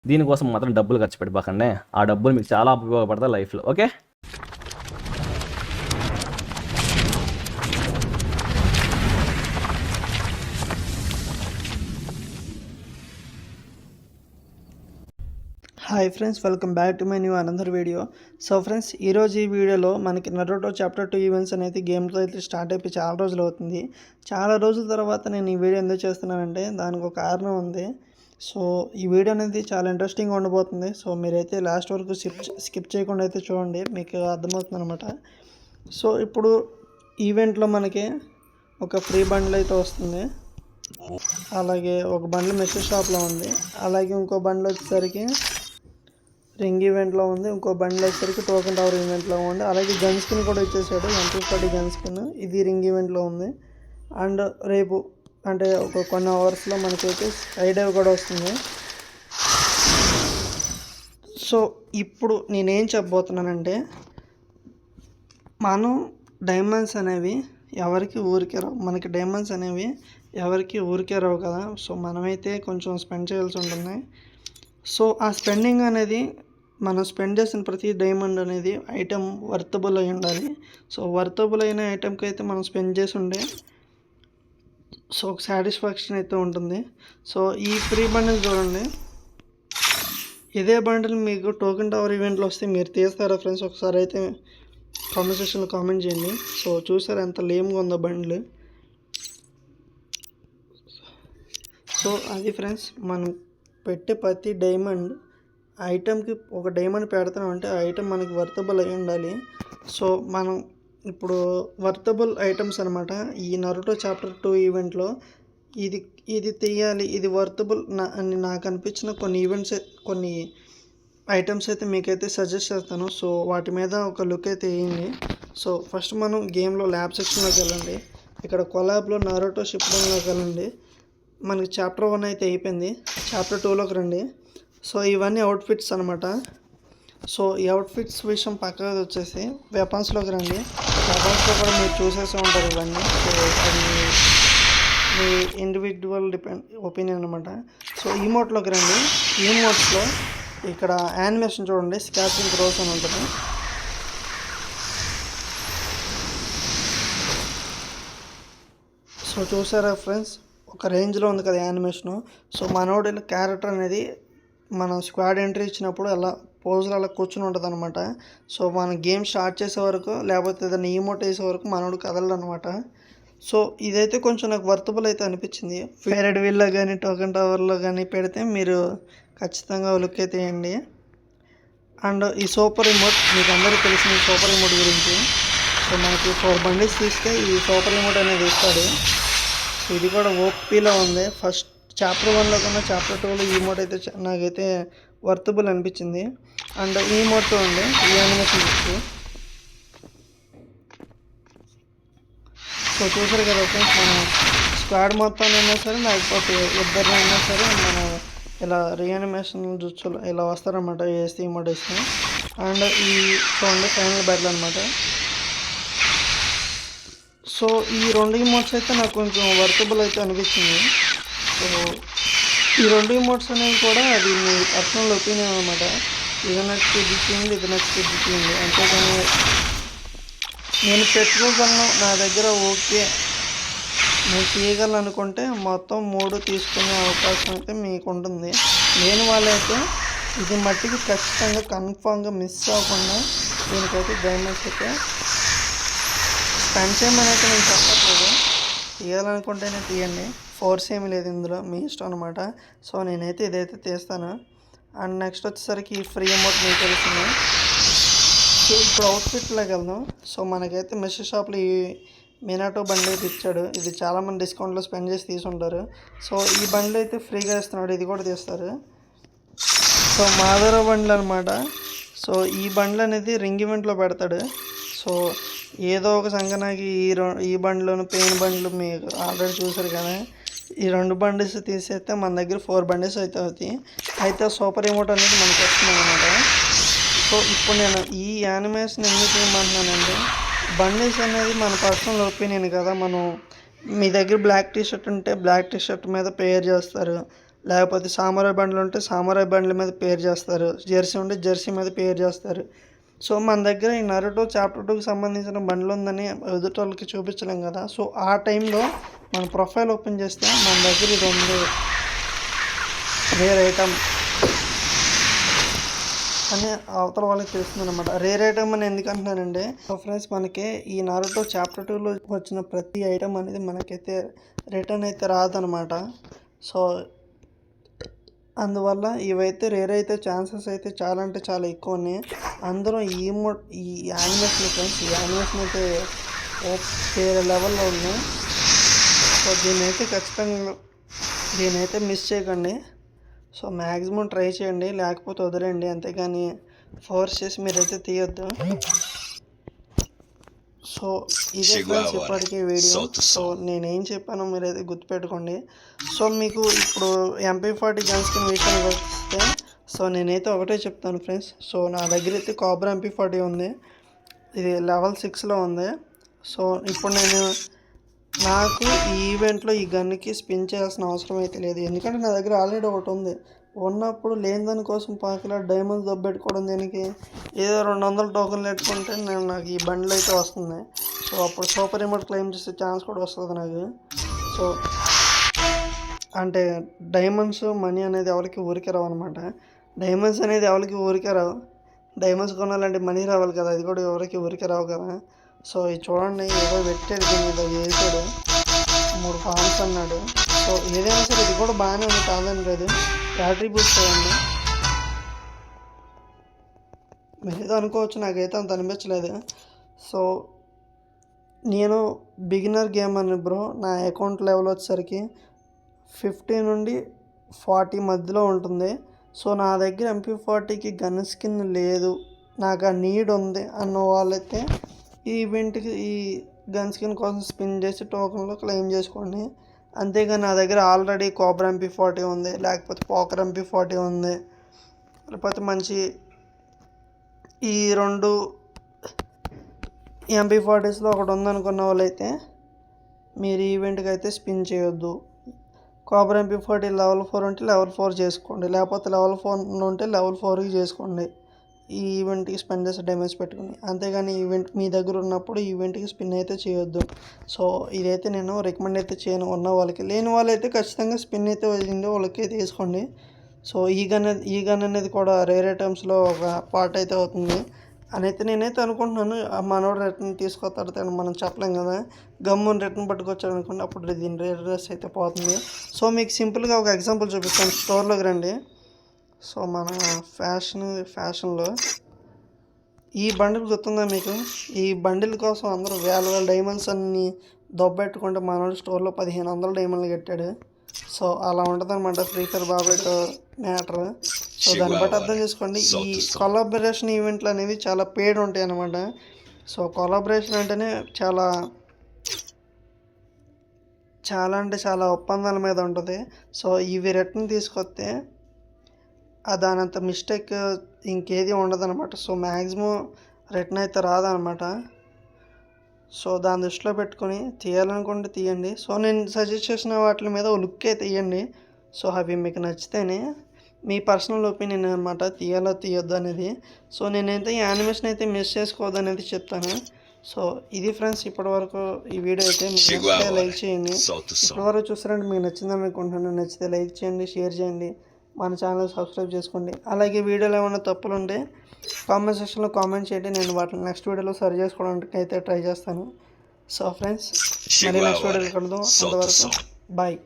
దీనికోసం మాత్రం డబ్బులు ఖర్చు పెట్టబాకండి. ఆ డబ్బులు మీకు చాలా ఉపయోగపడతాయి లైఫ్లో. Okay. Hi friends, welcome back to my new another video. So friends, ఈరోజు ఈ వీడియోలో మనకి నరుటో చాప్టర్ 2 ఈవెంట్స్ అనేది గేమ్తో అయితే స్టార్ట్ అయిపోయి చాలా రోజులు అవుతుంది. చాలా రోజుల తర్వాత నేను ఈ వీడియో ఎందుకు చేస్తున్నానంటే దానికి ఒక కారణం ఉంది. సో ఈ వీడియో అనేది చాలా ఇంట్రెస్టింగ్గా ఉండబోతుంది. సో మీరైతే లాస్ట్ వరకు స్కిప్ చేయకుండా అయితే చూడండి, మీకు అర్థమవుతుంది అనమాట. సో ఇప్పుడు ఈవెంట్లో మనకి ఒక ఫ్రీ బండిల్ అయితే వస్తుంది. అలాగే ఒక బండిల్ మెసేజ్ షాప్లో ఉంది. అలాగే ఇంకో బండిల్ వచ్చేసరికి రింగ్ ఈవెంట్లో ఉంది. ఇంకో బండిల్ వచ్చేసరికి టోకెన్ టవర్ ఈవెంట్లో ఉంది. అలాగే గన్ స్కిన్ కూడా ఇచ్చేసాడు, ఎంట్రీ గన్ స్కిన్. ఇది రింగ్ ఈవెంట్లో ఉంది. అండ్ రేపు అంటే ఒక కొన్ని అవర్స్లో మనకైతే స్కై డైవ్ కూడా వస్తుంది. సో ఇప్పుడు నేనేం చెప్పబోతున్నానంటే, మనం డైమండ్స్ అనేవి ఎవరికి ఊరికే రావు. మనకి డైమండ్స్ అనేవి ఎవరికి ఊరికే రావు కదా. సో మనమైతే కొంచెం స్పెండ్ చేయాల్సి ఉంటుంది. సో ఆ స్పెండింగ్ అనేది మనం స్పెండ్ చేసిన ప్రతి డైమండ్ అనేది ఐటెం వర్తబుల్ అయి ఉండాలి. సో వర్తబుల్ అయిన ఐటెంకి అయితే మనం స్పెండ్ చేసి ఉండే సో ఒక సాటిస్ఫాక్షన్ అయితే ఉంటుంది. సో ఈ ఫ్రీ బండిల్ చూడండి, ఇదే బండిల్ మీకు టోకెన్ టవర్ ఈవెంట్లో వస్తే మీరు తీస్తారా ఫ్రెండ్స్? ఒకసారి అయితే కామెంట్ సెక్షన్లో కామెంట్ చేయండి. సో చూసారా ఎంత లేమ్గా ఉందో బండిల్. సో అది ఫ్రెండ్స్, మనం పెట్టే ప్రతి డైమండ్ ఐటెంకి ఒక డైమండ్ పెడతాం అంటే ఆ ఐటెం మనకి వర్తబుల్ అయి ఉండాలి. సో మనం ఇప్పుడు వర్తబుల్ ఐటమ్స్ అనమాట. ఈ నరుటో చాప్టర్ 2 ఈవెంట్లో ఇది తీయాలి, ఇది వర్తబుల్ అని నాకు అనిపించిన కొన్ని ఐటమ్స్ అయితే మీకైతే సజెస్ట్ చేస్తాను. సో వాటి మీద ఒక లుక్ అయితే వేయండి. సో ఫస్ట్ మనం గేమ్లో ల్యాబ్ సెక్షన్లోకి వెళ్ళండి. ఇక్కడ కొలాబ్లో నరుటో షిప్లోకి వెళ్ళండి. మనకి చాప్టర్ 1 అయితే అయిపోయింది. చాప్టర్ 2లోకి రండి. సో ఇవన్నీ అవుట్ఫిట్స్ అనమాట. సో ఈ అవుట్ఫిట్స్ విషయం పక్కగా వచ్చేసి వెపన్స్లోకి రండి. వెపన్స్లో కూడా మీరు చూసేసి ఉంటారు ఇవన్నీ. సో అది మీ ఇండివిజువల్ ఒపీనియన్ అనమాట. సో ఈమోట్లోకి రండి. ఈమోట్స్లో ఇక్కడ యానిమేషన్ చూడండి, స్కాచింగ్ క్రోస్ అని ఉంటుంది. సో చూసారా ఫ్రెండ్స్, ఒక రేంజ్లో ఉంది కదా యానిమేషను. సో మనోడి క్యారెక్టర్ అనేది మనం స్క్వాడ్ ఎంట్రీ ఇచ్చినప్పుడు అలా పోజులు అలా కూర్చుని ఉంటుంది అనమాట. సో మన గేమ్ స్టార్ట్ చేసే వరకు లేకపోతే ఏదైనా ఈమోట్ వేసే వరకు మనోడు కదలడు అనమాట. సో ఇదైతే కొంచెం నాకు వర్తబుల్ అయితే అనిపించింది. ఫేరెడ్ వీల్లో కానీ టోకెన్ టవర్లో కానీ పెడితే మీరు ఖచ్చితంగా లుక్ అయితే వేయండి. అండ్ ఈ సూపర్ రిమోట్ మీకు అందరికీ తెలిసిన ఈ సూపర్ రిమోట్ గురించి. సో మనకి 4 బండిల్స్ తీస్తే ఈ సూపర్ రిమోట్ అనేది ఇస్తాడు. సో ఇది కూడా ఓపీలో ఉంది. ఫస్ట్ చాప్టర్ 1లో కన్నా చాప్టర్ 2లో ఈ మోడ్ అయితే నాకైతే వర్తబుల్ అనిపించింది. అండ్ ఈ మోడ్ చూడండి, ఈ యానిమేషన్ ఇచ్చి. సో చూసారు కదా ఫ్రెండ్స్, మనం స్క్వాడ్ మొత్తం అయినా సరే లేకపోతే ఇద్దరినైనా సరే మనం ఇలా రీయానిమేషన్ చూసు ఇలా వస్తారనమాట వేస్తే ఈ మోడ్ వేస్తే. అండ్ ఈ చూడండి ఫైనల్ బ్యాటిల్ అనమాట. సో ఈ 2 ఇమోట్స్ అయితే నాకు కొంచెం వర్తబుల్ అయితే అనిపించింది. సో ఈ 2 ఇమోట్స్ అనేవి కూడా అది మీ పర్సనల్ ఒపీనియన్ అనమాట. ఇది నచ్చితే ఇది చేయండి, ఇది నచ్చితే ఇది చేయండి. అంతేగాని నేను పెట్టుకోగలను, నా దగ్గర ఓకే నేను చేయగలను అనుకుంటే మొత్తం 3 తీసుకునే అవకాశం అయితే మీకు ఉంటుంది. నేను వాళ్ళైతే ఇది మట్టికి ఖచ్చితంగా కన్ఫామ్గా మిస్ అవ్వకుండా దీనికైతే డైమండ్స్ అయితే స్పెండ్ చేయమని అయితే నేను చెప్పట్లేదు. తీయాలనుకుంటేనే తీయండి, ఫోర్స్ ఏమీ లేదు ఇందులో, మీ ఇష్టం అనమాట. సో నేనైతే ఇదైతే తీస్తాను. అండ్ నెక్స్ట్ వచ్చేసరికి ఈ ఫ్రీ అమౌంట్ మీకు తెలిసింది. సో ఇప్పుడు అవుట్ఫిట్లోకి వెళ్దాం. సో మనకైతే మెసేజ్ షాప్లో ఈ మినాటో బండ్లు అయితే ఇచ్చాడు. ఇది చాలామంది డిస్కౌంట్లో స్పెండ్ చేసి తీసుంటారు. సో ఈ బండ్లు అయితే ఫ్రీగా ఇస్తున్నాడు, ఇది కూడా తీస్తారు. సో మాధవ బండ్లు అనమాట. సో ఈ బండ్లు అనేది రింగ్ ఈవెంట్లో పెడతాడు. సో ఏదో ఒక సంగనాకి ఈ బండ్లను పెయిన్ బండ్లు మీరు ఆల్రెడీ చూసారు కదా. ఈ 2 బండిల్స్ తీసేస్తే మన దగ్గర 4 బండిల్స్ అయితే అవుతాయి. అయితే సూపర్ రిమోట్ అనేది మనకు వస్తుంది అనమాట. సో ఇప్పుడు నేను ఈ యానిమేషన్ ఎందుకు ఏమంటున్నానంటే, బండిల్స్ అనేది మన పర్సనల్ ఒపీనియన్ కదా. మనం మీ దగ్గర బ్లాక్ టీ షర్ట్ ఉంటే బ్లాక్ టీ షర్ట్ మీద పేర్ చేస్తారు, లేకపోతే సామురాయ్ బండ్లు ఉంటే సామురాయ్ బండ్ల మీద పేరు చేస్తారు, జెర్సీ ఉంటే జెర్సీ మీద పేరు చేస్తారు. సో మన దగ్గర ఈ నరుటో చాప్టర్ 2కి సంబంధించిన బండ్లు ఉందని ఎదుటి వాళ్ళకి చూపించలేం కదా. సో ఆ టైంలో మన ప్రొఫైల్ ఓపెన్ చేస్తే మన దగ్గర ఇది ఉంది రేర్ ఐటమ్ అని అవతల వాళ్ళకి తెలుస్తుంది అనమాట. రేర్ ఐటమ్ అని ఎందుకు అంటున్నానంటే ఫ్రెండ్స్, మనకి ఈ నారుటో చాప్టర్ 2లో వచ్చిన ప్రతి ఐటమ్ అనేది మనకైతే రిటర్న్ అయితే రాదనమాట. సో అందువల్ల ఇవైతే రేర్ అయితే ఛాన్సెస్ అయితే చాలా అంటే చాలా ఎక్కువ ఉన్నాయి. అందరూ ఈ యానిమేషన్ ఫ్రెండ్స్, ఈ యానిమేషన్ అయితే వేరే లెవెల్లో ఉన్నాయి. సో దీనైతే మిస్ చేయకండి. సో మ్యాక్సిమం ట్రై చేయండి, లేకపోతే వదిలేండి, అంతేగాని ఫోర్స్ చేసి మీరైతే తీయొద్దు. సో ఇదే ఫ్రెండ్స్ ఇప్పటికీ వీడియో. సో నేనేం చెప్పానో మీరైతే గుర్తుపెట్టుకోండి. సో మీకు ఇప్పుడు MP40 గన్ స్కిన్ విషయానికి వస్తే సో నేనైతే ఒకటే చెప్తాను ఫ్రెండ్స్. సో నా దగ్గర అయితే కాబ్రా MP40 ఉంది, ఇది లెవెల్ 6లో ఉంది. సో ఇప్పుడు నాకు ఈ ఈవెంట్లో ఈ గన్కి స్పిన్ చేయాల్సిన అవసరం అయితే లేదు, ఎందుకంటే నా దగ్గర ఆల్రెడీ ఒకటి ఉంది. ఉన్నప్పుడు లేని దానికోసం పాకిలా డైమండ్స్ దొబ్బెట్టుకోవడం దేనికి? ఏదో 200 టోకన్లు పెట్టుకుంటే నాకు ఈ బండ్లు అయితే వస్తుంది. సో అప్పుడు సూపర్ రిమోట్ క్లెయిమ్ చేసే ఛాన్స్ కూడా వస్తుంది నాకు. సో అంటే డైమండ్స్ మనీ అనేది ఎవరికి ఊరికే రావు అనమాట. డైమండ్స్ అనేది ఎవరికి ఊరికే రావు. డైమండ్స్ కొనాలంటే మనీ రావాలి కదా, అది కూడా ఎవరికి ఊరికే రావు కదా. సో ఇది చూడండి, ఏదో పెట్టాడు దీన్ని, ఏదో చేసాడు, 3 ఫార్మ్స్ అన్నాడు. సో ఏదైనా సరే ఇది కూడా బాగానే ఉంది, కాదని లేదు. బ్యాటరీ బూస్ట్ చేయండి, మీరు ఏదో అనుకోవచ్చు, నాకైతే అంత అనిపించలేదు. సో నేను బిగినర్ గేమర్ బ్రో, నా అకౌంట్ లెవెల్ వచ్చేసరికి 50 నుండి 40 మధ్యలో ఉంటుంది. సో నా దగ్గర MP40కి గన్ స్కిన్ లేదు, నాకు ఆ నీడ్ ఉంది అన్న వాళ్ళైతే ఈ ఈవెంట్కి ఈ గన్ స్కిన్ కోసం స్పిన్ చేసి టోకన్లో క్లెయిమ్ చేసుకోండి. అంతేగాని నా దగ్గర ఆల్రెడీ కాబ్రా MP40 ఉంది, లేకపోతే పాకర్ MP40 ఉంది, లేకపోతే మంచి ఈ 2 MP40స్లో ఒకటి ఉందనుకున్న వాళ్ళైతే మీరు ఈవెంట్కి అయితే స్పిన్ చేయొద్దు. కాబ్రా MP40 లెవెల్ 4 ఉంటే లెవెల్ 4 చేసుకోండి, లేకపోతే లెవెల్ 4 ఉంటే లెవెల్ 4కి చేసుకోండి ఈ ఈవెంట్కి స్పెండ్ చేసే డ్యామేజ్ పెట్టుకుని. అంతేగాని ఈవెంట్ మీ దగ్గర ఉన్నప్పుడు ఈవెంట్కి స్పిన్ అయితే చేయొద్దు. సో ఇదైతే నేను రికమెండ్ అయితే చేయను ఉన్న వాళ్ళకి. లేని వాళ్ళైతే ఖచ్చితంగా స్పిన్ అయితే వదిలిండి వాళ్ళకి తీసుకోండి. సో ఈ గన్ అనేది కూడా రేర్ ఐటమ్స్లో ఒక పార్ట్ అయితే అవుతుంది అని అయితే నేనైతే అనుకుంటున్నాను. మనోడు రిటర్న్ తీసుకొస్తాడు, మనం చెప్పలేం కదా. గమ్ముని రిటర్న్ పట్టుకొచ్చాడు అనుకోండి, అప్పుడు దీని రేర్ డ్రెస్ అయితే పోతుంది. సో మీకు సింపుల్గా ఒక ఎగ్జాంపుల్ చూపిస్తాను, స్టోర్లోకి రండి. సో మన ఫ్యాషన్లో ఈ బండిల్ గుర్తుందా మీకు? ఈ బండిల్ కోసం అందరూ వేల డైమండ్స్ అన్ని దొబ్బెట్టుకుంటే మనోడు స్టోర్లో 1500 డైమండ్లు కట్టాడు. సో అలా ఉంటుంది అనమాట ఫ్రీ ఫైర్ బాబెట్ మ్యాటర్. సో దాన్ని బట్టి అర్థం చేసుకోండి, ఈ కొలాబరేషన్ ఈవెంట్లు అనేవి చాలా పేడ్ ఉంటాయి అన్నమాట. సో కొలాబరేషన్ అంటేనే చాలా అంటే చాలా ఒప్పందాల మీద ఉంటుంది. సో ఇవి రిటర్న్ తీసుకొస్తే దానంత మిస్టేక్ ఇంకేది ఉండదన్నమాట. సో మ్యాక్సిమం రిటర్న్ అయితే రాదనమాట. సో దాని దృష్టిలో పెట్టుకొని తీయాలనుకుంటే తీయండి. సో నేను సజెస్ట్ చేసిన వాటి మీద లుక్ అయితే తీయండి. సో అవి మీకు నచ్చితేనే, మీ పర్సనల్ ఒపీనియన్ అనమాట, తీయాలో తీయొద్దు అనేది. సో నేనైతే ఈ యానిమేషన్ అయితే మిస్ చేసుకోవద్దు అనేది చెప్తాను. సో ఇది ఫ్రెండ్స్ ఇప్పటివరకు ఈ వీడియో అయితే మీకు నచ్చితే లైక్ చేయండి. ఇప్పటివరకు చూస్తారంటే మీకు నచ్చిందని అనుకుంటున్నాను. నచ్చితే లైక్ చేయండి, షేర్ చేయండి, మన ఛానల్ సబ్స్క్రైబ్ చేసుకోండి. అలాగే వీడియోలో ఏమైనా తప్పులు ఉంటే కామెంట్ సెక్షన్లో కామెంట్ చేయండి, నేను వాటిని నెక్స్ట్ వీడియోలో సరి చేసుకోవడానికి అయితే ట్రై చేస్తాను. సో ఫ్రెండ్స్, మళ్ళీ నెక్స్ట్ వీడియోలో కలుద్దాం. అంతవరకు బాయ్.